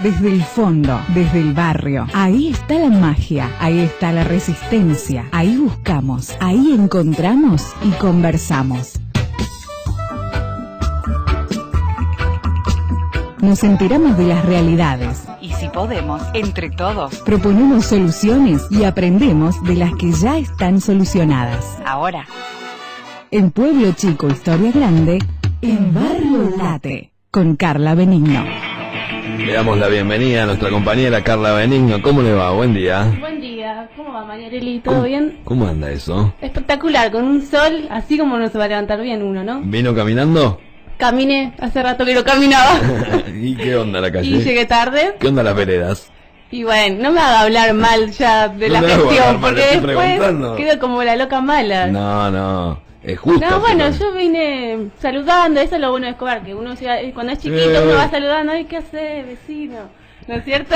desde el fondo, desde el barrio. Ahí está la magia, ahí está la resistencia, ahí buscamos, ahí encontramos y conversamos. Nos enteramos de las realidades. Y si podemos, entre todos, proponemos soluciones y aprendemos de las que ya están solucionadas. Ahora, en Pueblo Chico, Historia Grande, en Barrio Late, con Carla Benigno. Le damos la bienvenida a nuestra compañera Carla Benigno. ¿Cómo le va? Buen día. Buen día. ¿Cómo va, Mañarelli? ¿Todo bien? ¿Cómo anda eso? Espectacular, con un sol, así como no se va a levantar bien uno, ¿no? ¿Vino caminando? Caminé, hace rato que no caminaba. ¿Y qué onda la calle? Y llegué tarde. ¿Qué onda las veredas? Y bueno, no me haga hablar mal ya de la gestión, porque después quedo como la loca mala. No, es justo. No, bueno, yo vine saludando, eso es lo bueno de Escobar, que uno cuando es chiquito uno va saludando, ay, ¿qué haces, vecino? ¿No es cierto?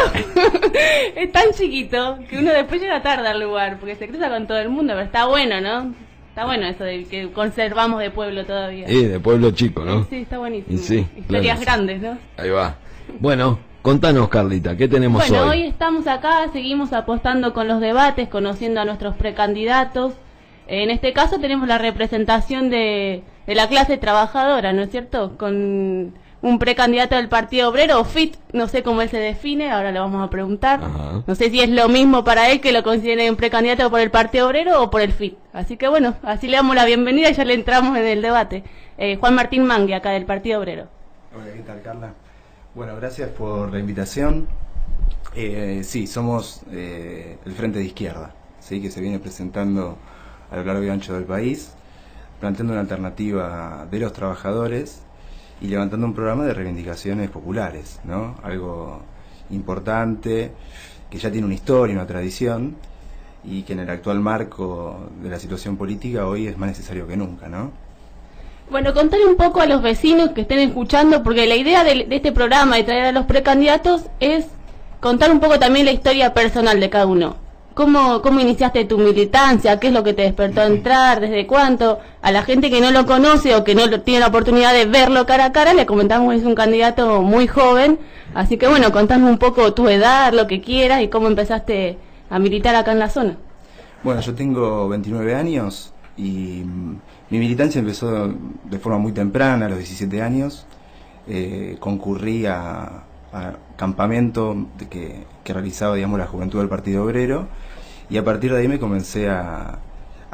Es tan chiquito que uno después llega tarde al lugar, porque se cruza con todo el mundo, pero está bueno, ¿no? Está bueno eso de que conservamos de pueblo todavía. De pueblo chico, ¿no? Sí, está buenísimo. Sí, historias claro, grandes, ¿no? Ahí va. Bueno, contanos, Carlita, ¿qué tenemos hoy? Bueno, hoy estamos acá, seguimos apostando con los debates, conociendo a nuestros precandidatos. En este caso tenemos la representación de la clase trabajadora, ¿no es cierto? Con un precandidato del Partido Obrero, o FIT, no sé cómo él se define, ahora le vamos a preguntar. Ajá. No sé si es lo mismo para él que lo considere un precandidato por el Partido Obrero o por el FIT. Así que bueno, así le damos la bienvenida y ya le entramos en el debate. Juan Martín Mangui, acá del Partido Obrero. Hola, ¿qué tal, Carla? Bueno, gracias por la invitación. Sí, somos el Frente de Izquierda, ¿sí? Que se viene presentando a lo largo y ancho del país, planteando una alternativa de los trabajadores y levantando un programa de reivindicaciones populares, ¿no? Algo importante, que ya tiene una historia, una tradición, y que en el actual marco de la situación política hoy es más necesario que nunca, ¿no? Bueno, contarle un poco a los vecinos que estén escuchando, porque la idea de este programa de traer a los precandidatos es contar un poco también la historia personal de cada uno. ¿Cómo iniciaste tu militancia? ¿Qué es lo que te despertó a entrar? ¿Desde cuánto? A la gente que no lo conoce o que no tiene la oportunidad de verlo cara a cara, le comentamos que es un candidato muy joven. Así que bueno, contanos un poco tu edad, lo que quieras y cómo empezaste a militar acá en la zona. Bueno, yo tengo 29 años y mi militancia empezó de forma muy temprana, a los 17 años. Concurrí a campamento que realizaba, digamos, la juventud del Partido Obrero, y a partir de ahí me comencé a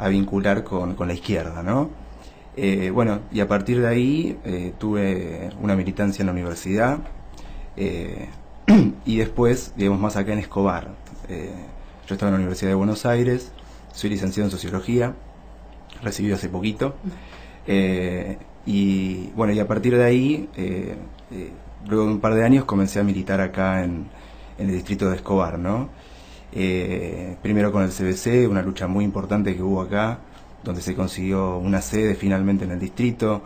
vincular con la izquierda, ¿no? Bueno, y a partir de ahí tuve una militancia en la universidad, y después, digamos, más acá en Escobar. Yo estaba en la Universidad de Buenos Aires, soy licenciado en Sociología, recibido hace poquito, y bueno, y a partir de ahí, luego de un par de años comencé a militar acá en el distrito de Escobar, ¿no? Primero con el CBC, una lucha muy importante que hubo acá, donde se consiguió una sede finalmente en el distrito,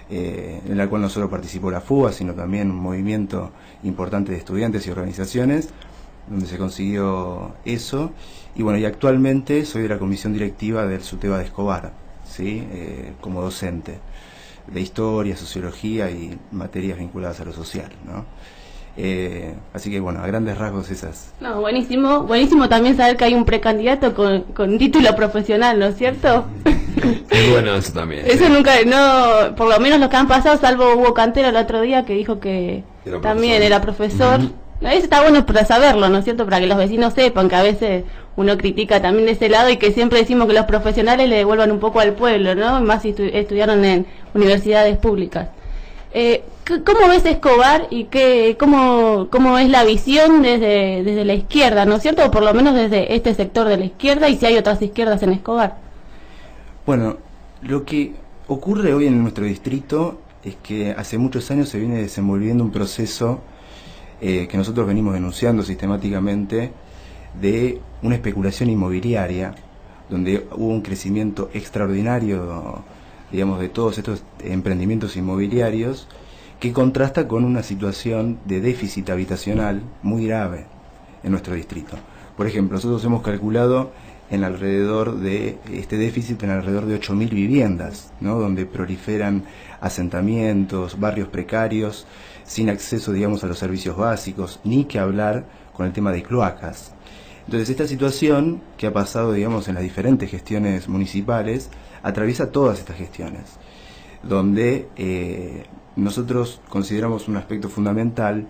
en la cual no solo participó la FUBA, sino también un movimiento importante de estudiantes y organizaciones, donde se consiguió eso. Y bueno, y actualmente soy de la comisión directiva del SUTEBA de Escobar, ¿sí? Como docente de historia, sociología y materias vinculadas a lo social, ¿no? Así que bueno, a grandes rasgos esas. No, buenísimo también saber que hay un precandidato con título profesional, ¿no es cierto? Es bueno eso también. Eso sí. Nunca, no, por lo menos los que han pasado, salvo Hugo Cantero el otro día que dijo que también era profesor. Eso está bueno para saberlo, ¿no es cierto? Para que los vecinos sepan que a veces uno critica también de ese lado y que siempre decimos que los profesionales le devuelvan un poco al pueblo, ¿no? Más si estudiaron en universidades públicas. ¿Cómo ves Escobar y cómo es la visión desde la izquierda, ¿no es cierto? O por lo menos desde este sector de la izquierda, y si hay otras izquierdas en Escobar. Bueno, lo que ocurre hoy en nuestro distrito es que hace muchos años se viene desenvolviendo un proceso que nosotros venimos denunciando sistemáticamente, de una especulación inmobiliaria, donde hubo un crecimiento extraordinario, digamos, de todos estos emprendimientos inmobiliarios, que contrasta con una situación de déficit habitacional muy grave en nuestro distrito. Por ejemplo, nosotros hemos calculado en alrededor de este déficit en alrededor de 8.000 viviendas, ¿no? Donde proliferan asentamientos, barrios precarios, sin acceso, digamos, a los servicios básicos, ni que hablar con el tema de cloacas. Entonces, esta situación que ha pasado, digamos, en las diferentes gestiones municipales, atraviesa todas estas gestiones, donde nosotros consideramos un aspecto fundamental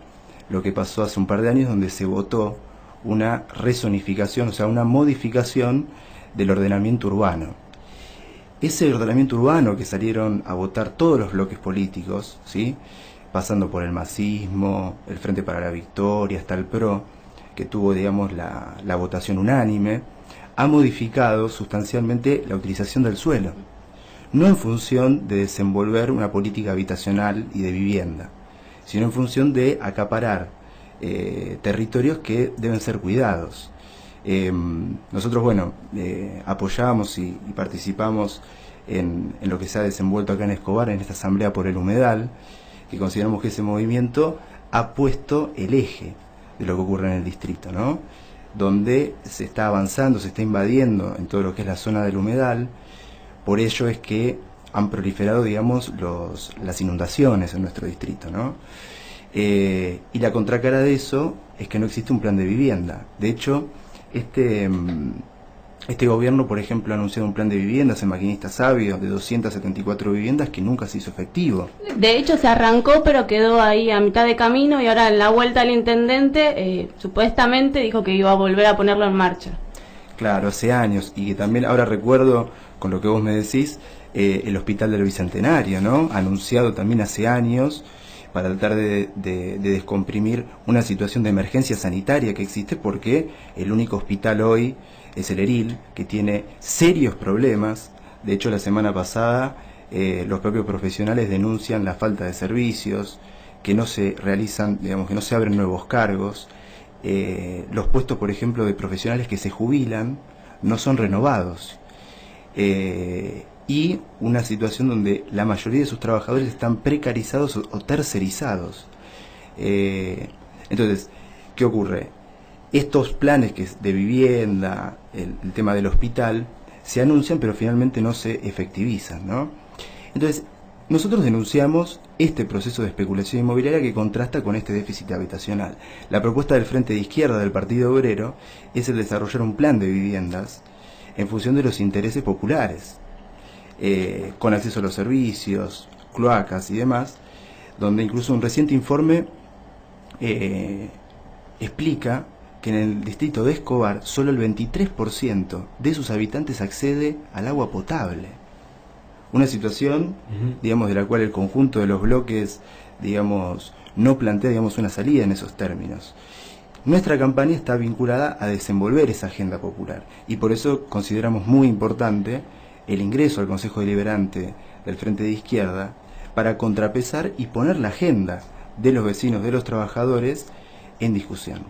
lo que pasó hace un par de años, donde se votó una rezonificación, o sea, una modificación del ordenamiento urbano. Ese ordenamiento urbano que salieron a votar todos los bloques políticos, ¿sí?, pasando por el masismo, el Frente para la Victoria, hasta el PRO, que tuvo, digamos, la votación unánime, ha modificado sustancialmente la utilización del suelo, no en función de desenvolver una política habitacional y de vivienda, sino en función de acaparar territorios que deben ser cuidados. Nosotros, bueno, apoyamos y participamos en lo que se ha desenvuelto acá en Escobar, en esta asamblea por el humedal, que consideramos que ese movimiento ha puesto el eje de lo que ocurre en el distrito, ¿no? Donde se está avanzando, se está invadiendo en todo lo que es la zona del humedal. Por ello es que han proliferado, digamos, las inundaciones en nuestro distrito, ¿no? Y la contracara de eso es que no existe un plan de vivienda. De hecho, este gobierno, por ejemplo, ha anunciado un plan de viviendas en Maquinista Sabio de 274 viviendas que nunca se hizo efectivo. De hecho, se arrancó, pero quedó ahí a mitad de camino, y ahora en la vuelta al intendente supuestamente dijo que iba a volver a ponerlo en marcha. Claro, hace años, y que también ahora recuerdo, con lo que vos me decís, el Hospital del Bicentenario, ¿no? Anunciado también hace años, para tratar de descomprimir una situación de emergencia sanitaria que existe, porque el único hospital hoy es el Eril, que tiene serios problemas. De hecho, la semana pasada los propios profesionales denuncian la falta de servicios, que no se realizan, digamos, que no se abren nuevos cargos, los puestos, por ejemplo, de profesionales que se jubilan no son renovados, y una situación donde la mayoría de sus trabajadores están precarizados o tercerizados. Entonces, ¿qué ocurre? Estos planes de vivienda, el tema del hospital, se anuncian pero finalmente no se efectivizan, ¿no? Entonces, nosotros denunciamos este proceso de especulación inmobiliaria que contrasta con este déficit habitacional. La propuesta del Frente de Izquierda del Partido Obrero es el desarrollar un plan de viviendas en función de los intereses populares, con acceso a los servicios, cloacas y demás, donde incluso un reciente informe explica que en el distrito de Escobar solo el 23% de sus habitantes accede al agua potable. Una situación, digamos, de la cual el conjunto de los bloques, digamos, no plantea, digamos, una salida en esos términos. Nuestra campaña está vinculada a desenvolver esa agenda popular, y por eso consideramos muy importante el ingreso al Consejo Deliberante del Frente de Izquierda para contrapesar y poner la agenda de los vecinos, de los trabajadores, en discusión.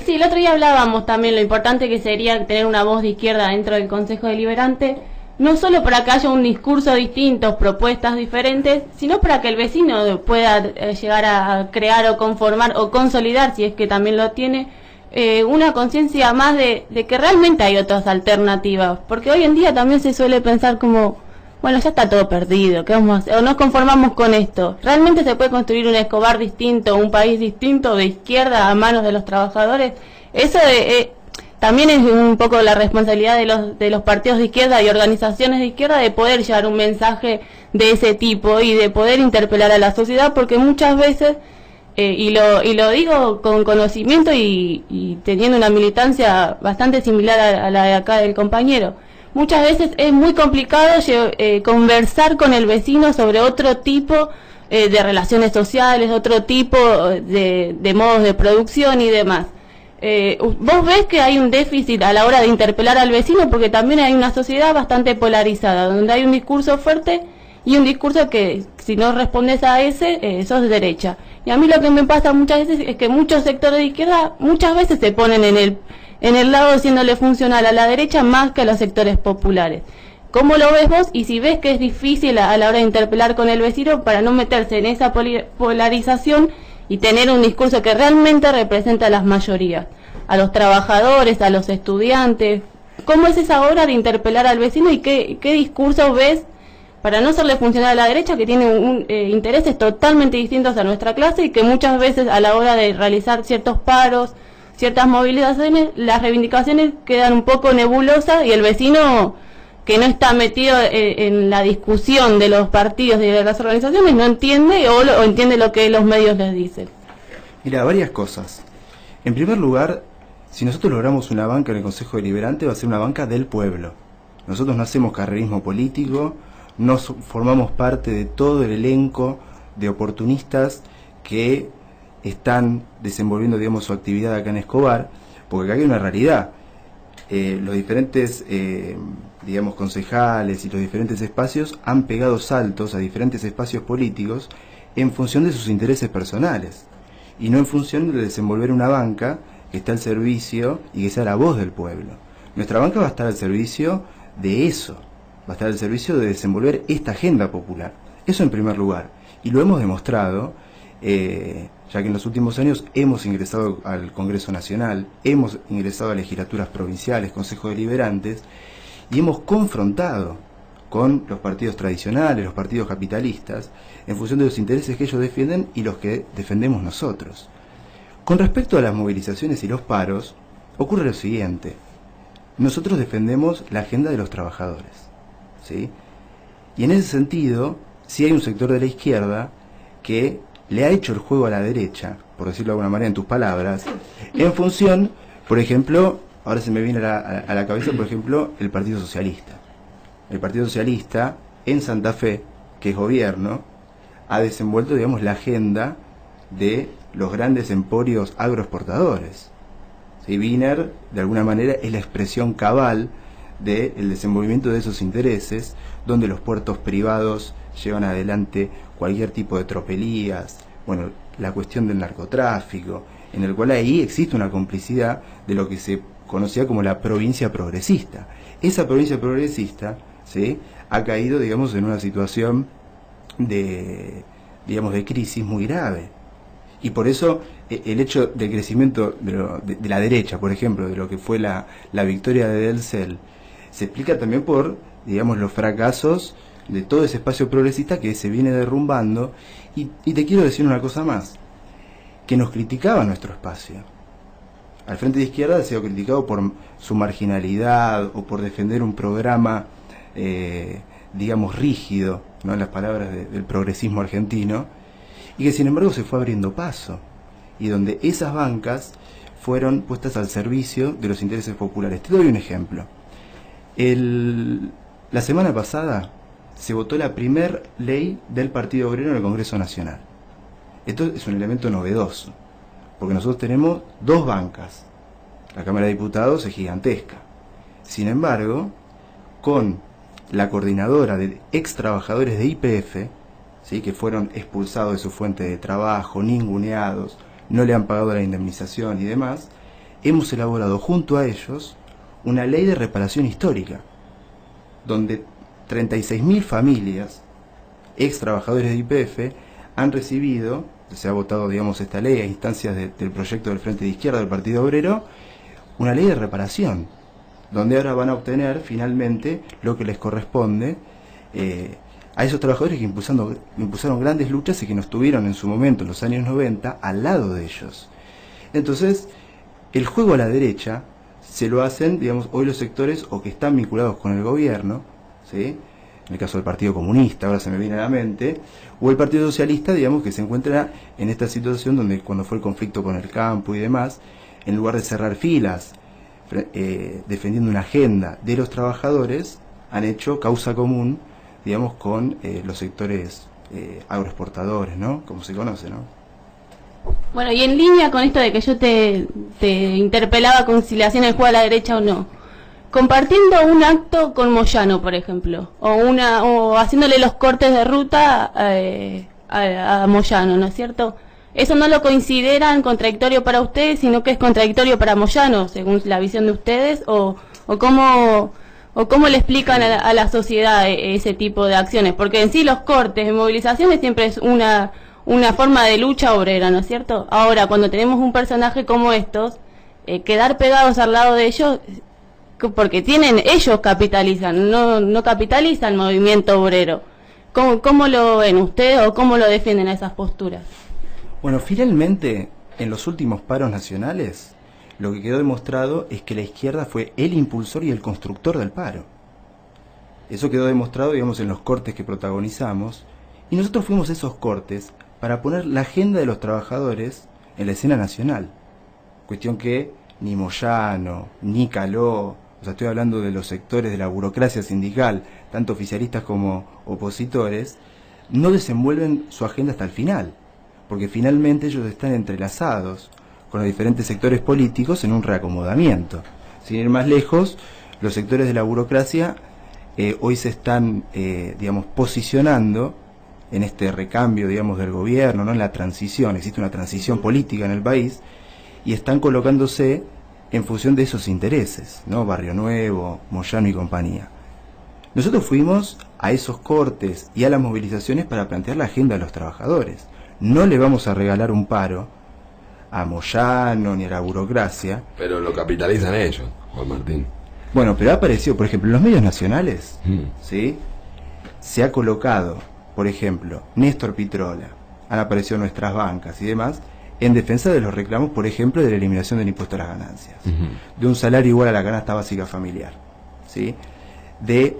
Sí, el otro día hablábamos también lo importante que sería tener una voz de izquierda dentro del Consejo Deliberante, no solo para que haya un discurso distinto, propuestas diferentes, sino para que el vecino pueda llegar a crear o conformar o consolidar, si es que también lo tiene, una conciencia más de que realmente hay otras alternativas, porque hoy en día también se suele pensar como, bueno, ya está todo perdido, ¿qué vamos a hacer? O nos conformamos con esto. ¿Realmente se puede construir un Escobar distinto, un país distinto, de izquierda, a manos de los trabajadores? Eso también es un poco la responsabilidad de los partidos de izquierda y organizaciones de izquierda, de poder llevar un mensaje de ese tipo y de poder interpelar a la sociedad, porque muchas veces, y lo digo con conocimiento y teniendo una militancia bastante similar a la de acá del compañero, muchas veces es muy complicado conversar con el vecino sobre otro tipo de relaciones sociales, otro tipo de modos de producción y demás. Vos ves que hay un déficit a la hora de interpelar al vecino, porque también hay una sociedad bastante polarizada, donde hay un discurso fuerte y un discurso que, si no respondes a ese, sos de derecha. Y a mí lo que me pasa muchas veces es que muchos sectores de izquierda muchas veces se ponen en el lado haciéndole funcional a la derecha más que a los sectores populares. ¿Cómo lo ves vos? Y si ves que es difícil a la hora de interpelar con el vecino para no meterse en esa polarización y tener un discurso que realmente representa a las mayorías, a los trabajadores, a los estudiantes, ¿Cómo es esa hora de interpelar al vecino y qué discursos ves para no serle funcionar a la derecha, que tiene intereses totalmente distintos a nuestra clase y que muchas veces a la hora de realizar ciertos paros, ciertas movilizaciones, las reivindicaciones quedan un poco nebulosas y el vecino que no está metido en la discusión de los partidos y de las organizaciones no entiende o entiende lo que los medios les dicen? Mira, varias cosas. En primer lugar, si nosotros logramos una banca en el Consejo Deliberante, va a ser una banca del pueblo. Nosotros no hacemos carrerismo político, no formamos parte de todo el elenco de oportunistas que están desenvolviendo, digamos, su actividad acá en Escobar, porque acá hay una realidad. Los diferentes, digamos, concejales y los diferentes espacios han pegado saltos a diferentes espacios políticos en función de sus intereses personales y no en función de desenvolver una banca que está al servicio y que sea la voz del pueblo. Nuestra banca va a estar al servicio de eso, va a estar al servicio de desenvolver esta agenda popular. Eso en primer lugar. Y lo hemos demostrado, ya que en los últimos años hemos ingresado al Congreso Nacional, hemos ingresado a legislaturas provinciales, consejos deliberantes, y hemos confrontado con los partidos tradicionales, los partidos capitalistas, en función de los intereses que ellos defienden y los que defendemos nosotros. Con respecto a las movilizaciones y los paros, ocurre lo siguiente. Nosotros defendemos la agenda de los trabajadores, ¿sí? Y en ese sentido, sí hay un sector de la izquierda que le ha hecho el juego a la derecha, por decirlo de alguna manera en tus palabras, en función, por ejemplo, ahora se me viene a la cabeza, por ejemplo, el Partido Socialista. El Partido Socialista, en Santa Fe, que es gobierno, ha desenvuelto, digamos, la agenda de los grandes emporios agroexportadores. ¿Sí? Wiener, de alguna manera, es la expresión cabal del desenvolvimiento de esos intereses, donde los puertos privados llevan adelante cualquier tipo de tropelías, bueno, la cuestión del narcotráfico, en el cual ahí existe una complicidad de lo que se conocía como la provincia progresista. Esa provincia progresista, ¿sí?, ha caído, digamos, en una situación de crisis muy grave. Y por eso el hecho del crecimiento de la derecha, por ejemplo, de lo que fue la victoria de Delcel, se explica también por, digamos, los fracasos de todo ese espacio progresista que se viene derrumbando. Y te quiero decir una cosa más, que nos criticaba nuestro espacio. Al Frente de Izquierda ha sido criticado por su marginalidad o por defender un programa, digamos, rígido, ¿no?, en las palabras del progresismo argentino, y que sin embargo se fue abriendo paso, y donde esas bancas fueron puestas al servicio de los intereses populares. Te doy un ejemplo. La semana pasada se votó la primer ley del Partido Obrero en el Congreso Nacional. Esto es un elemento novedoso, porque nosotros tenemos dos bancas. La Cámara de Diputados es gigantesca. Sin embargo, con la coordinadora de ex trabajadores de YPF, ¿sí?, que fueron expulsados de su fuente de trabajo, ninguneados, no le han pagado la indemnización y demás, hemos elaborado junto a ellos una ley de reparación histórica, donde 36.000 familias, ex trabajadores de YPF, han recibido, se ha votado, digamos, esta ley a instancias del proyecto del Frente de Izquierda del Partido Obrero, una ley de reparación, donde ahora van a obtener finalmente lo que les corresponde a esos trabajadores que impulsaron grandes luchas y que nos tuvieron en su momento, en los años 90, al lado de ellos. Entonces, el juego a la derecha se lo hacen, digamos, hoy los sectores o que están vinculados con el gobierno, ¿sí?, en el caso del Partido Comunista, ahora se me viene a la mente, o el Partido Socialista, digamos, que se encuentra en esta situación donde cuando fue el conflicto con el campo y demás, en lugar de cerrar filas, defendiendo una agenda de los trabajadores, han hecho causa común, digamos, con los sectores agroexportadores, ¿no?, como se conoce, ¿no? Bueno, y en línea con esto de que yo te interpelaba con si le hacían el juego a la derecha o no, compartiendo un acto con Moyano, por ejemplo, o haciéndole los cortes de ruta a Moyano, ¿no es cierto? ¿Eso no lo consideran contradictorio para ustedes, sino que es contradictorio para Moyano, según la visión de ustedes? ¿O cómo le explican a la sociedad ese tipo de acciones? Porque en sí los cortes de movilizaciones siempre es una forma de lucha obrera, ¿no es cierto? Ahora, cuando tenemos un personaje como estos, quedar pegados al lado de ellos porque ellos capitalizan, no capitaliza el movimiento obrero. ¿Cómo lo ven ustedes o cómo lo defienden a esas posturas? Bueno, finalmente, en los últimos paros nacionales, lo que quedó demostrado es que la izquierda fue el impulsor y el constructor del paro. Eso quedó demostrado, digamos, en los cortes que protagonizamos, y nosotros fuimos esos cortes para poner la agenda de los trabajadores en la escena nacional. Cuestión que ni Moyano, ni Caló, o sea, estoy hablando de los sectores de la burocracia sindical, tanto oficialistas como opositores, no desenvuelven su agenda hasta el final, porque finalmente ellos están entrelazados con los diferentes sectores políticos en un reacomodamiento. Sin ir más lejos, los sectores de la burocracia hoy se están, digamos, posicionando en este recambio, digamos, del gobierno, ¿no? En la transición, existe una transición política en el país, y están colocándose en función de esos intereses, ¿no? Barrio Nuevo, Moyano y compañía. Nosotros fuimos a esos cortes y a las movilizaciones para plantear la agenda de los trabajadores. No le vamos a regalar un paro a Moyano ni a la burocracia. Pero lo capitalizan ellos, Juan Martín. Bueno, pero ha aparecido, por ejemplo, en los medios nacionales, ¿sí? Se ha colocado, por ejemplo, Néstor Pitrola, han aparecido nuestras bancas y demás, en defensa de los reclamos, por ejemplo, de la eliminación del impuesto a las ganancias, de un salario igual a la canasta básica familiar, ¿sí? De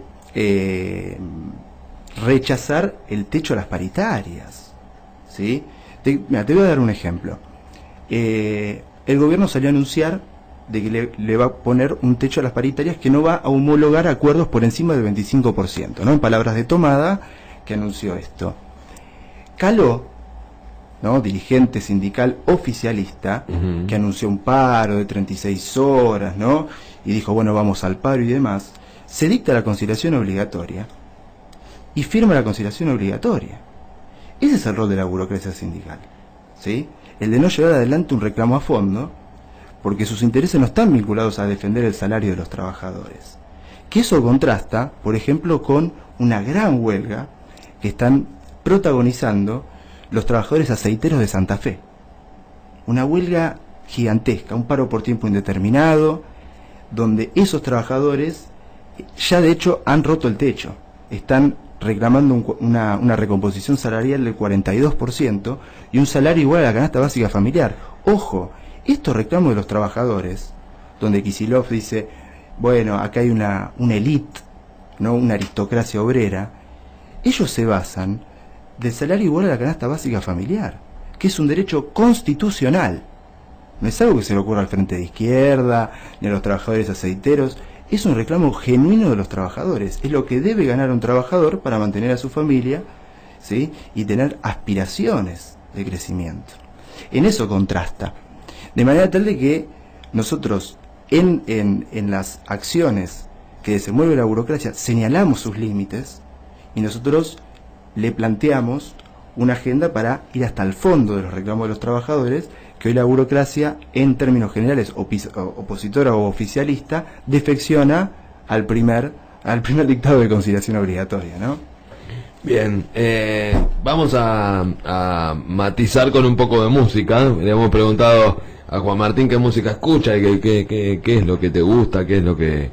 rechazar el techo a las paritarias, ¿sí? Te voy a dar un ejemplo. El gobierno salió a anunciar de que le va a poner un techo a las paritarias que no va a homologar acuerdos por encima del 25%, ¿no? En palabras de Tomada, que anunció esto. Caló, ¿no? Dirigente sindical oficialista, que anunció un paro de 36 horas, ¿no? Y dijo, bueno, vamos al paro y demás. Se dicta la conciliación obligatoria y firma la conciliación obligatoria. Ese es el rol de la burocracia sindical, ¿sí? El de no llevar adelante un reclamo a fondo, porque sus intereses no están vinculados a defender el salario de los trabajadores. Que eso contrasta, por ejemplo, con una gran huelga que están protagonizando los trabajadores aceiteros de Santa Fe. Una huelga gigantesca, un paro por tiempo indeterminado, donde esos trabajadores ya de hecho han roto el techo, están reclamando una recomposición salarial del 42% y un salario igual a la canasta básica familiar. Ojo, estos reclamos de los trabajadores, donde Kicillof dice, bueno, acá hay una élite, ¿no? Una aristocracia obrera, ellos se basan del salario igual a la canasta básica familiar, que es un derecho constitucional. No es algo que se le ocurra al Frente de Izquierda, ni a los trabajadores aceiteros, es un reclamo genuino de los trabajadores, es lo que debe ganar un trabajador para mantener a su familia, ¿sí? Y tener aspiraciones de crecimiento. En eso contrasta, de manera tal de que nosotros en las acciones que desenvuelve la burocracia señalamos sus límites y nosotros le planteamos una agenda para ir hasta el fondo de los reclamos de los trabajadores, que hoy la burocracia, en términos generales, opositora o oficialista, defecciona al primer dictado de conciliación obligatoria, ¿no? Bien, vamos a matizar con un poco de música. Le hemos preguntado a Juan Martín qué música escucha y qué es lo que te gusta, qué es lo que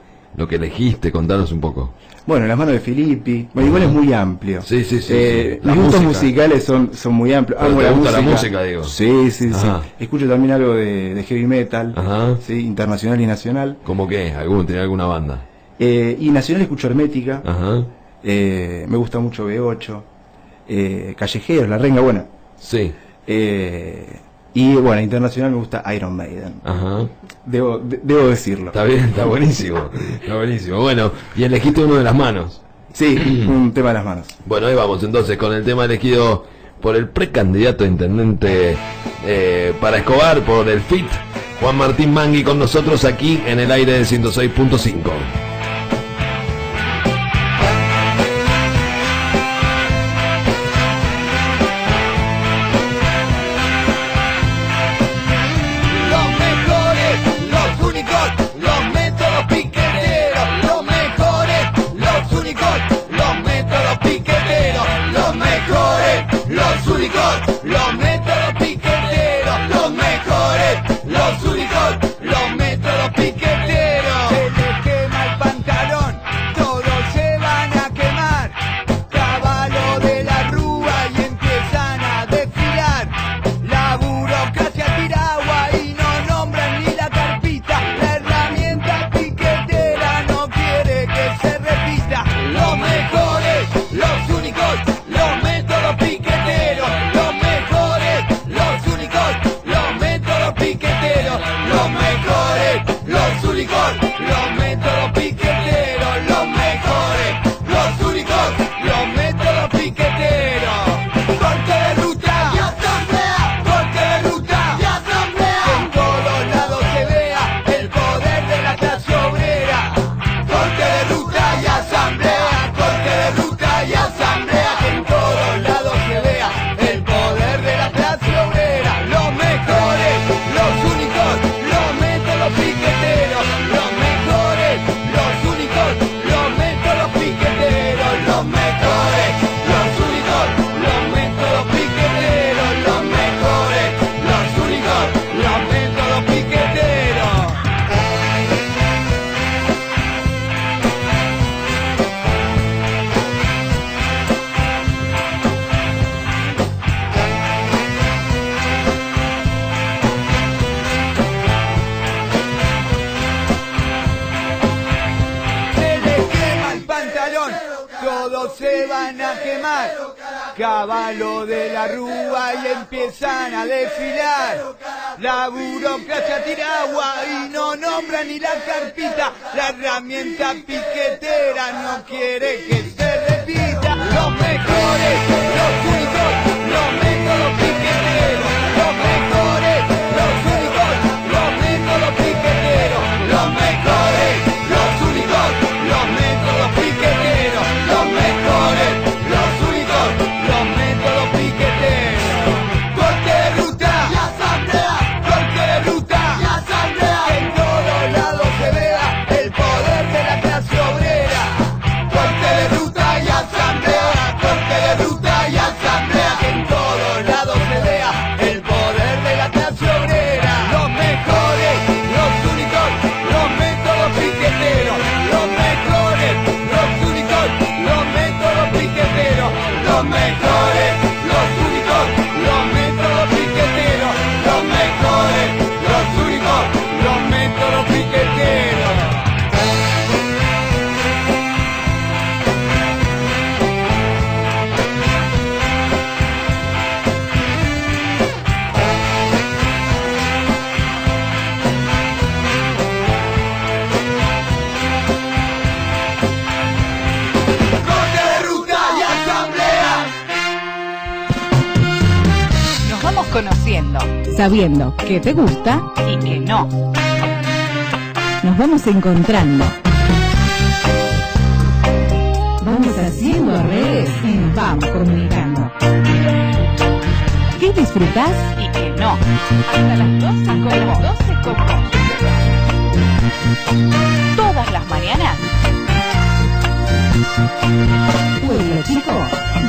elegiste. Contanos un poco. Bueno, Las manos de Filippi, bueno, igual es muy amplio. Sí. Mis gustos musicales son muy amplios. Amo la música. ¿Te gusta la música, digo? Sí. Escucho también algo de heavy metal, ¿sí? Internacional y nacional. ¿Cómo qué? ¿Tiene alguna banda? Y nacional escucho Hermética. Me gusta mucho B8, Callejeros, La Renga, bueno. Sí. Y bueno, internacional me gusta Iron Maiden. Debo decirlo. Está bien, está buenísimo. Está buenísimo. Bueno, y elegiste uno de Las manos. Sí, un tema de Las manos. Bueno, ahí vamos entonces con el tema elegido por el precandidato a intendente para Escobar, por el FIT, Juan Martín Mangui, con nosotros aquí en el aire de 106.5. Los métodos piqueteros, los mejores, los únicos, los métodos piqueteros. Se le van a quemar. Caballo de la Rúa y empiezan a desfilar. La burocracia tira agua y no nombra ni la carpita. La herramienta piquetera no quiere que se repita. Los mejores, los únicos, los métodos piqueteros. Los mejores, los únicos, los métodos piqueteros. Los mejores, los únicos, los métodos piqueteros. Los mejores, los únicos, los métodos piqueteros. Corte de ruta y asamblea. Corte de ruta y asamblea. Que en todos lados se vea el poder de la clase obrera. Corte de ruta y asamblea. Corte de ruta y asamblea. Que en todos lados se vea el poder de la clase obrera. Los mejores, los únicos, los métodos piqueteros. Los mejores, los únicos, los métodos piqueteros. Los mejores, los únicos, los métodos piqueteros. Los mejores, los únicos, los métodos piqueteros. Corte de ruta y asamblea. Nos vamos conociendo, sabiendo qué te gusta y qué no. Nos vamos encontrando. Vamos haciendo redes y nos vamos comunicando. ¿Qué disfrutás y qué no? Hasta las 12 con vos. Todas las mañanas. Pueblo chico,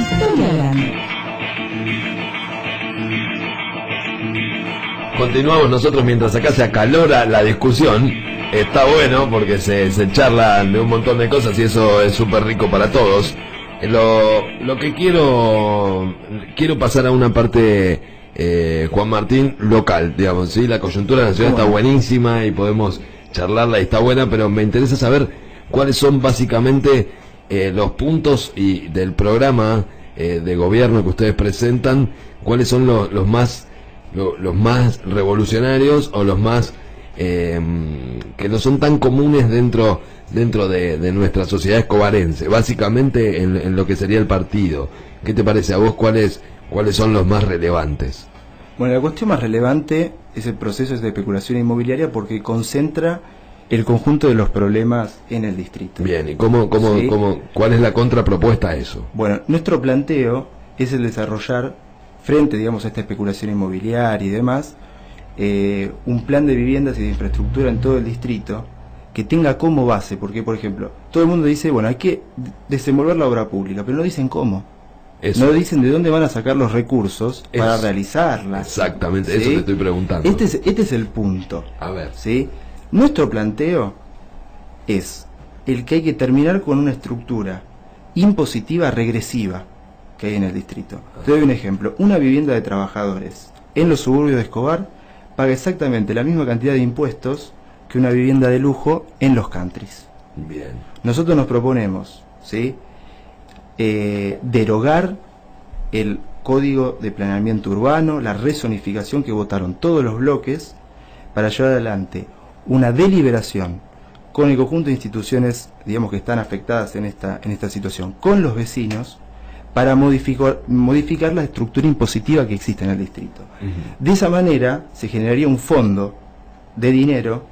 historia grande. Continuamos nosotros mientras acá se acalora la discusión. Está bueno porque se charla de un montón de cosas y eso es súper rico para todos. Lo que quiero pasar a una parte, Juan Martín, local, digamos, ¿sí? La coyuntura de la ciudad está buenísima y podemos charlarla y está buena, pero me interesa saber cuáles son básicamente los puntos del programa de gobierno que ustedes presentan, cuáles son los más revolucionarios o los más que no son tan comunes dentro de nuestra sociedad escobarense, básicamente en lo que sería el partido. ¿Qué te parece a vos? ¿Cuáles son los más relevantes? Bueno, la cuestión más relevante es el proceso de especulación inmobiliaria porque concentra el conjunto de los problemas en el distrito. Bien, ¿y ¿Sí? cuál es la contrapropuesta a eso? Bueno, nuestro planteo es el desarrollar, frente, digamos, a esta especulación inmobiliaria y demás, un plan de viviendas y de infraestructura en todo el distrito que tenga como base, porque, por ejemplo, todo el mundo dice, bueno, hay que desenvolver la obra pública, pero no dicen cómo. Eso. No dicen de dónde van a sacar los recursos para realizarla. Exactamente, ¿sí? Eso te estoy preguntando. Este es el punto. A ver. ¿Sí? Nuestro planteo es el que hay que terminar con una estructura impositiva regresiva que hay en el distrito. Te doy un ejemplo. Una vivienda de trabajadores en los suburbios de Escobar paga exactamente la misma cantidad de impuestos que una vivienda de lujo en los countries. Bien. Nosotros nos proponemos, ¿sí?, derogar el Código de Planeamiento Urbano, la rezonificación que votaron todos los bloques, para llevar adelante una deliberación con el conjunto de instituciones, digamos, que están afectadas en esta situación, con los vecinos, para modificar la estructura impositiva que existe en el distrito. De esa manera se generaría un fondo de dinero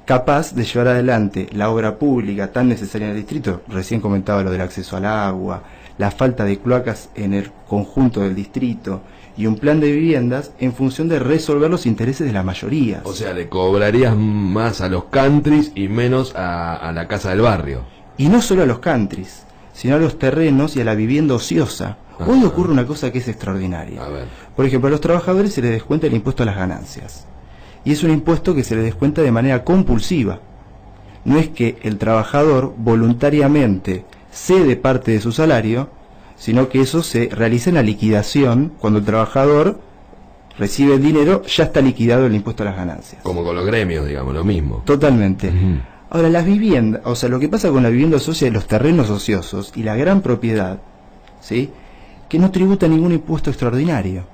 capaz de llevar adelante la obra pública tan necesaria en el distrito. Recién comentaba lo del acceso al agua, la falta de cloacas en el conjunto del distrito y un plan de viviendas en función de resolver los intereses de la mayoría. O sea, le cobrarías más a los countries y menos a la casa del barrio. Y no solo a los countries, sino a los terrenos y a la vivienda ociosa. Hoy ocurre una cosa que es extraordinaria. A ver. Por ejemplo, a los trabajadores se les descuenta el impuesto a las ganancias. Y es un impuesto que se les descuenta de manera compulsiva. No es que el trabajador voluntariamente cede parte de su salario, sino que eso se realiza en la liquidación. Cuando el trabajador recibe el dinero, ya está liquidado el impuesto a las ganancias. Como con los gremios, digamos, lo mismo. Totalmente. Ahora, las viviendas, o sea, lo que pasa con la vivienda ociosa y los terrenos ociosos y la gran propiedad, ¿sí?, que no tributa ningún impuesto extraordinario.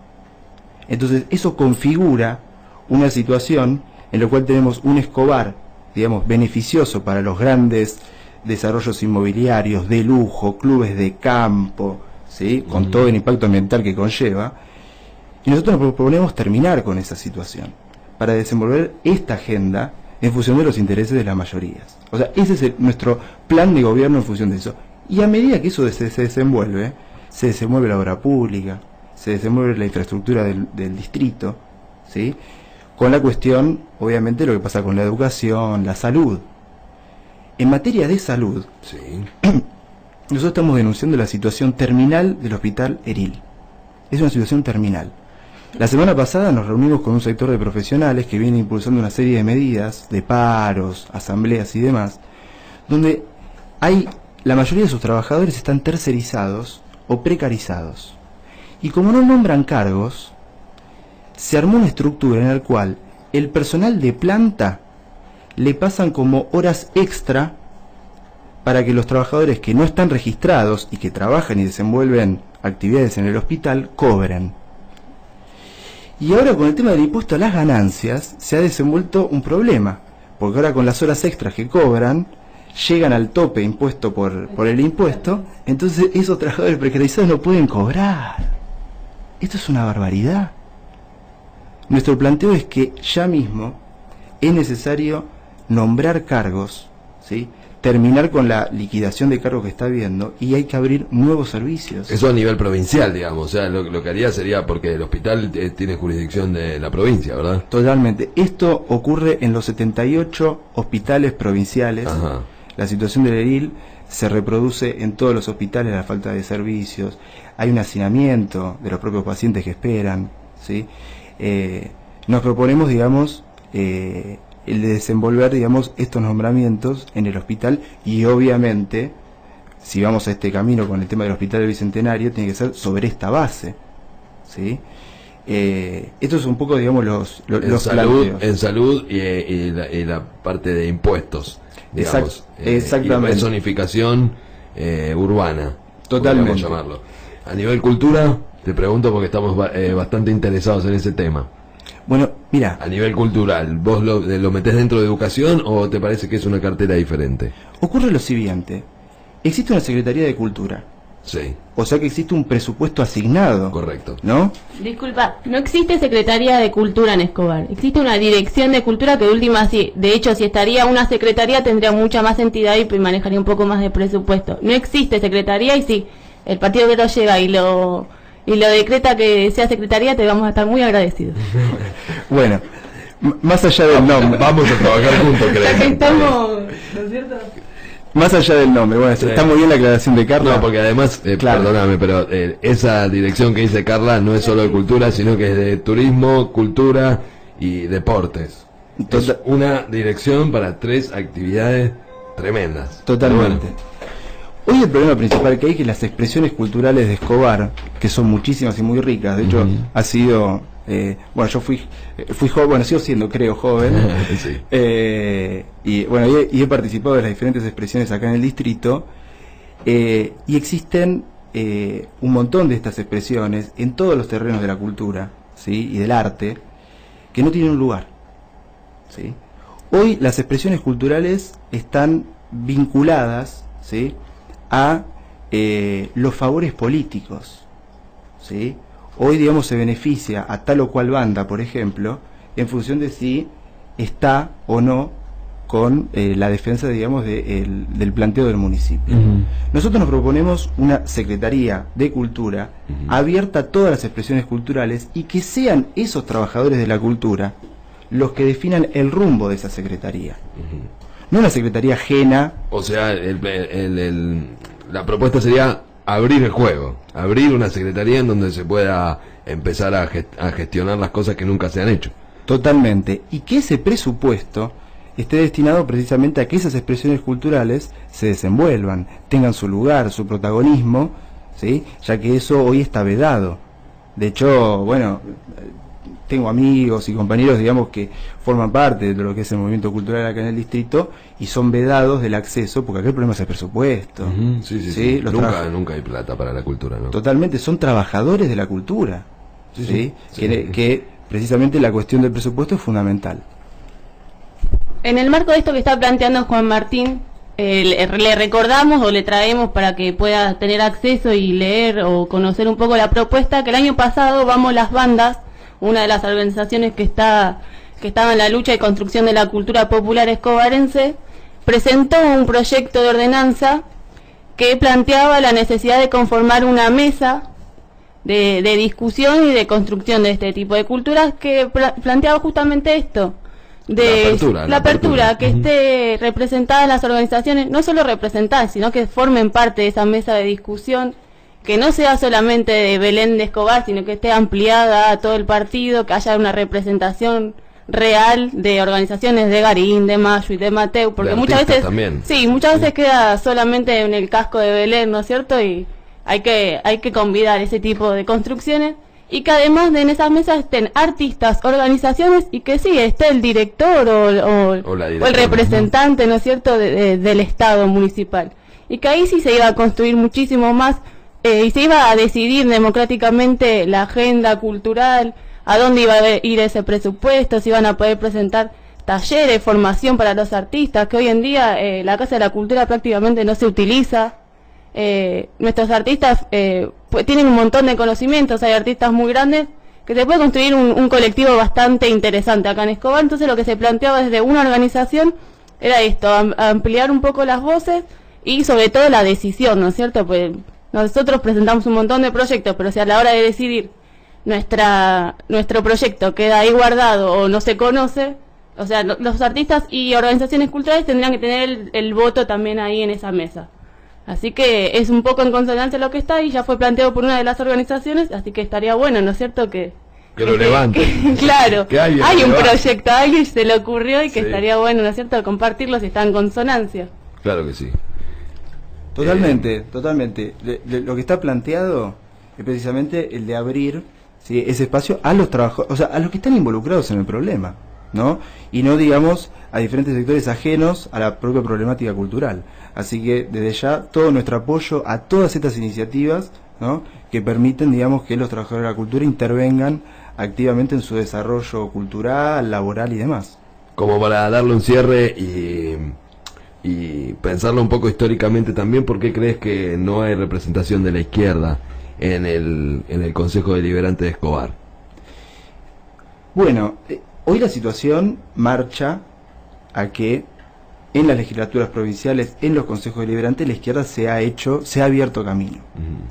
Entonces eso configura una situación en la cual tenemos un Escobar, digamos, beneficioso para los grandes desarrollos inmobiliarios de lujo, clubes de campo, ¿sí?, con todo el impacto ambiental que conlleva, y nosotros nos proponemos terminar con esa situación para desenvolver esta agenda en función de los intereses de las mayorías. O sea, ese es nuestro plan de gobierno en función de eso. Y a medida que eso se desenvuelve la obra pública, se desenvuelve la infraestructura del distrito, ¿sí?, con la cuestión, obviamente, lo que pasa con la educación, la salud. En materia de salud, sí, nosotros estamos denunciando la situación terminal del Hospital Eril. Es una situación terminal. La semana pasada nos reunimos con un sector de profesionales que viene impulsando una serie de medidas, de paros, asambleas y demás, donde la mayoría de sus trabajadores están tercerizados o precarizados. Y como no nombran cargos, se armó una estructura en la cual el personal de planta le pasan como horas extra para que los trabajadores que no están registrados y que trabajan y desenvuelven actividades en el hospital cobren. Y ahora con el tema del impuesto a las ganancias se ha desenvuelto un problema, porque ahora con las horas extras que cobran llegan al tope impuesto por el impuesto, entonces esos trabajadores precarizados no pueden cobrar. Esto es una barbaridad. Nuestro planteo es que ya mismo es necesario nombrar cargos, ¿sí?, terminar con la liquidación de cargos que está habiendo, y hay que abrir nuevos servicios. Eso a nivel provincial, digamos, o sea, lo que haría sería, porque el hospital tiene jurisdicción de la provincia, ¿verdad? Totalmente. Esto ocurre en los 78 hospitales provinciales. Ajá. La situación del Eril se reproduce en todos los hospitales, la falta de servicios, hay un hacinamiento de los propios pacientes que esperan, ¿sí? Nos proponemos, digamos, el de desenvolver, digamos, estos nombramientos en el hospital, y obviamente, si vamos a este camino con el tema del Hospital del Bicentenario, tiene que ser sobre esta base, ¿sí? Esto es un poco, digamos, los en salud y la parte de impuestos, digamos, exactamente, y zonificación urbana, totalmente, llamarlo. A nivel cultura, te pregunto porque estamos bastante interesados en ese tema. Bueno, mira, a nivel cultural, ¿vos lo metés dentro de educación o te parece que es una cartera diferente? Ocurre lo siguiente: existe una Secretaría de Cultura. Sí. O sea que existe un presupuesto asignado. Correcto. ¿No? Disculpa, no existe Secretaría de Cultura en Escobar. Existe una Dirección de Cultura que de última sí. De hecho, si estaría una Secretaría tendría mucha más entidad y manejaría un poco más de presupuesto. No existe Secretaría, y si el Partido Obrero llega y lo decreta que sea Secretaría, te vamos a estar muy agradecidos. Bueno, más allá del nombre, vamos a trabajar juntos, creo. Ya que estamos, ¿no es cierto? Más allá del nombre, bueno, sí, está muy bien la aclaración de Carla. No, porque además, claro, perdóname, pero esa dirección que dice Carla no es solo de cultura, sino que es de turismo, cultura y deportes. Es una dirección para 3 actividades tremendas. Totalmente. Hoy el problema principal que hay es que las expresiones culturales de Escobar, que son muchísimas y muy ricas, de hecho ha sido, bueno, yo fui joven, bueno, sigo siendo, creo, joven, sí. Y bueno, y he participado de las diferentes expresiones acá en el distrito, y existen un montón de estas expresiones en todos los terrenos de la cultura, ¿sí?, y del arte, que no tienen un lugar, ¿sí? Hoy las expresiones culturales están vinculadas, ¿sí?, a los favores políticos, ¿sí? Hoy, digamos, se beneficia a tal o cual banda, por ejemplo, en función de si está o no con la defensa, digamos, del planteo del municipio. Nosotros nos proponemos una Secretaría de Cultura abierta a todas las expresiones culturales, y que sean esos trabajadores de la cultura los que definan el rumbo de esa Secretaría. No una Secretaría ajena. O sea, la propuesta sería abrir el juego, abrir una secretaría en donde se pueda empezar a gestionar las cosas que nunca se han hecho. Totalmente. Y que ese presupuesto esté destinado precisamente a que esas expresiones culturales se desenvuelvan, tengan su lugar, su protagonismo, ¿sí?, ya que eso hoy está vedado. De hecho, bueno, tengo amigos y compañeros, digamos, que forman parte de lo que es el movimiento cultural acá en el distrito y son vedados del acceso, porque acá el problema es el presupuesto. Sí. Nunca hay plata para la cultura, ¿no? Totalmente, son trabajadores de la cultura. Sí. Que precisamente la cuestión del presupuesto es fundamental. En el marco de esto que está planteando Juan Martín, le recordamos o le traemos para que pueda tener acceso y leer o conocer un poco la propuesta, que el año pasado Vamos las Bandas, una de las organizaciones que estaba en la lucha y construcción de la cultura popular escobarense, presentó un proyecto de ordenanza que planteaba la necesidad de conformar una mesa de discusión y de construcción de este tipo de culturas, que planteaba justamente esto, de la apertura, que esté representadas las organizaciones, no solo representadas, sino que formen parte de esa mesa de discusión, que no sea solamente de Belén de Escobar, sino que esté ampliada a todo el partido, que haya una representación real de organizaciones de Garín, de Mayo y de Mateu, porque muchas veces muchas veces queda solamente en el casco de Belén, ¿no es cierto? Y hay que convidar ese tipo de construcciones, y que además de en esas mesas estén artistas, organizaciones, y que sí, esté el director o el representante, ¿no es cierto?, del Estado municipal. Y que ahí sí se iba a construir muchísimo más, y se iba a decidir democráticamente la agenda cultural, a dónde iba a ir ese presupuesto, si iban a poder presentar talleres, formación para los artistas, que hoy en día la Casa de la Cultura prácticamente no se utiliza. Nuestros artistas pues tienen un montón de conocimientos, hay artistas muy grandes, que se puede construir un colectivo bastante interesante acá en Escobar. Entonces lo que se planteaba desde una organización era esto, ampliar un poco las voces y sobre todo la decisión, ¿no es cierto? Pues nosotros presentamos un montón de proyectos, pero si a la hora de decidir nuestro proyecto queda ahí guardado o no se conoce, o sea, los artistas y organizaciones culturales tendrían que tener el voto también ahí en esa mesa. Así que es un poco en consonancia lo que está y ya fue planteado por una de las organizaciones, así que estaría bueno, ¿no es cierto?, que lo levante. Claro, que hay un proyecto, a alguien se le ocurrió y que estaría bueno, ¿no es cierto?, compartirlo si está en consonancia. Claro que sí. Totalmente. Lo que está planteado es precisamente el de abrir, ¿sí?, ese espacio a los trabajadores, o sea, a los que están involucrados en el problema, ¿no? Y no, digamos, a diferentes sectores ajenos a la propia problemática cultural. Así que desde ya todo nuestro apoyo a todas estas iniciativas, ¿no?, que permiten, digamos, que los trabajadores de la cultura intervengan activamente en su desarrollo cultural, laboral y demás. Como para darle un cierre y pensarlo un poco históricamente también, ¿por qué crees que no hay representación de la izquierda en el Consejo Deliberante de Escobar? Bueno, hoy la situación marcha a que en las legislaturas provinciales, en los consejos deliberantes, la izquierda se ha abierto camino,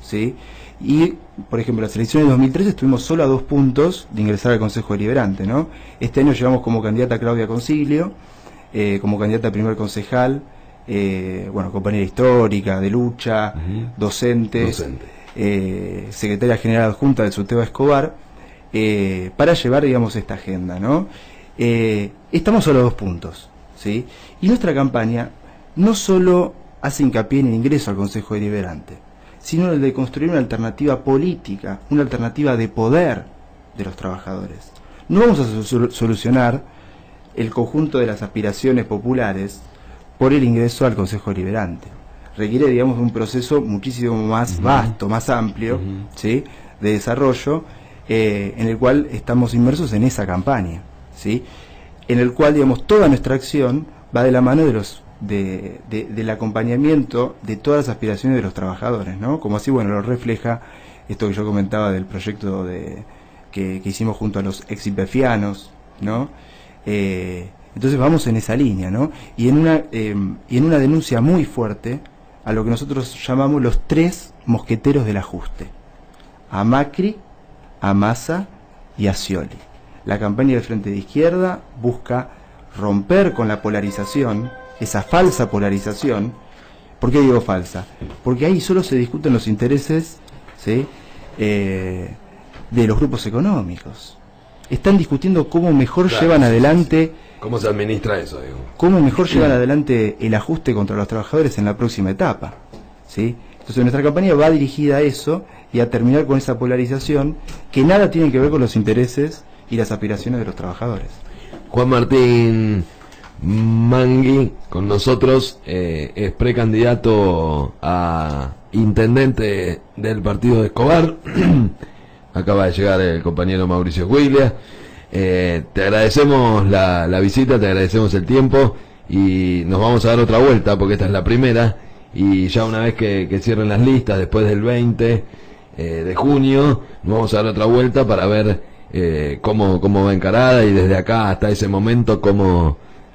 ¿sí? Y, por ejemplo, en las elecciones de 2013 estuvimos solo a 2 puntos de ingresar al consejo deliberante, ¿no? Este año llevamos como candidata a Claudia Consiglio, como candidata a primer concejal, compañera histórica, de lucha, docente. Secretaria general adjunta del SUTEBA Escobar, para llevar, digamos, esta agenda, ¿no? Estamos solo a 2 puntos, ¿sí? Y nuestra campaña no solo hace hincapié en el ingreso al Consejo Deliberante, sino en el de construir una alternativa política, una alternativa de poder de los trabajadores. No vamos a solucionar el conjunto de las aspiraciones populares por el ingreso al Consejo Deliberante. Requiere, digamos, un proceso muchísimo más vasto, más amplio, ¿sí?, de desarrollo, en el cual estamos inmersos en esa campaña, ¿sí?, en el cual, digamos, toda nuestra acción va de la mano del acompañamiento de todas las aspiraciones de los trabajadores, ¿no? Como así, bueno, lo refleja esto que yo comentaba del proyecto que hicimos junto a los exipefianos, ¿no? Entonces vamos en esa línea, ¿no? Y en una denuncia muy fuerte a lo que nosotros llamamos los 3 mosqueteros del ajuste: a Macri, a Massa y a Scioli. La campaña del Frente de Izquierda busca romper con la polarización, esa falsa polarización. ¿Por qué digo falsa? Porque ahí solo se discuten los intereses, ¿sí?, de los grupos económicos. Están discutiendo cómo mejor llevan adelante... ¿Cómo se administra eso, digo? Cómo mejor llevan adelante el ajuste contra los trabajadores en la próxima etapa, ¿sí? Entonces nuestra campaña va dirigida a eso y a terminar con esa polarización que nada tiene que ver con los intereses y las aspiraciones de los trabajadores. Juan Martín Mangui con nosotros, es precandidato a intendente del partido de Escobar. Acaba de llegar el compañero Mauricio Guiglia. Te agradecemos la visita, te agradecemos el tiempo y nos vamos a dar otra vuelta porque esta es la primera y ya una vez que cierren las listas después del 20 de junio nos vamos a dar otra vuelta para ver cómo va encarada y desde acá hasta ese momento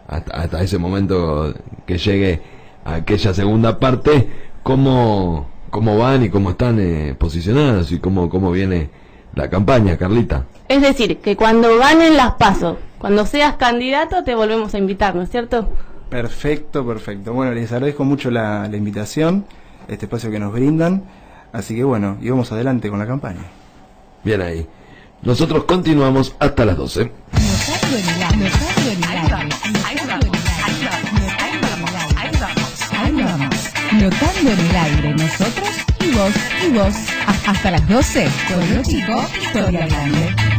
hasta ese momento que llegue a aquella segunda parte cómo van y cómo están posicionados y cómo viene la campaña, Carlita. Es decir, que cuando ganen las PASO, cuando seas candidato, te volvemos a invitar, ¿no es cierto? Perfecto. Bueno, les agradezco mucho la invitación, este espacio que nos brindan. Así que bueno, y vamos adelante con la campaña. Bien ahí. Nosotros continuamos hasta las 12. Notando en el aire, nosotros y vos. Hasta las 12, Pueblo Chico, Historia Grande.